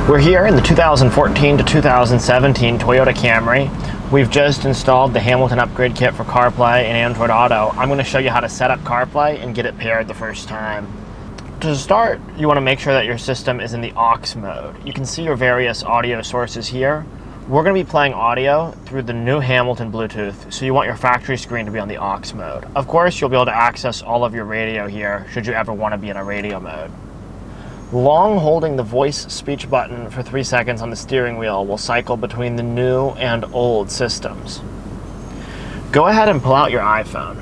We're here in the 2014 to 2017 Toyota Camry. We've just installed the Hamilton upgrade kit for CarPlay and Android Auto. I'm going to show you how to set up CarPlay and get it paired the first time. To start, you want to make sure that your system is in the aux mode. You can see your various audio sources here. We're going to be playing audio through the new Hamilton Bluetooth, so you want your factory screen to be on the aux mode. Of course, you'll be able to access all of your radio here should you ever want to be in a radio mode. Long holding the voice speech button for 3 seconds on the steering wheel will cycle between the new and old systems. Go ahead and pull out your iPhone.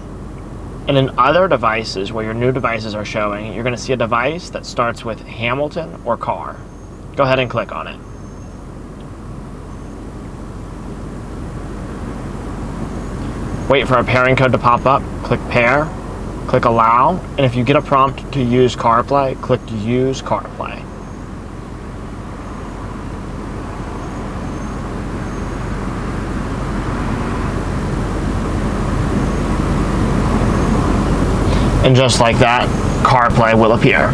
And in other devices where your new devices are showing, you're going to see a device that starts with Hamilton or car. Go ahead and click on it. Wait for a pairing code to pop up, click pair, click allow, and if you get a prompt to use CarPlay, click use CarPlay. And just like that, CarPlay will appear.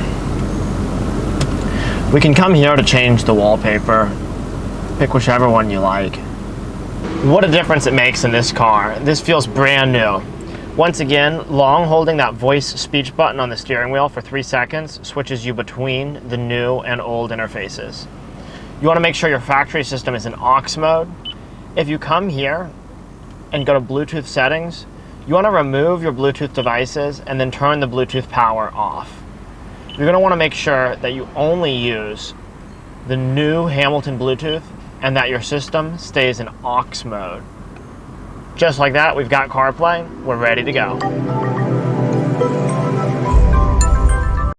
We can come here to change the wallpaper. Pick whichever one you like. What a difference it makes in this car. This feels brand new. Once again, long holding that voice speech button on the steering wheel for 3 seconds switches you between the new and old interfaces. You want to make sure your factory system is in aux mode. If you come here and go to Bluetooth settings, you want to remove your Bluetooth devices and then turn the Bluetooth power off. You're going to want to make sure that you only use the new Hamilton Bluetooth and that your system stays in aux mode. Just like that, we've got CarPlay. We're ready to go.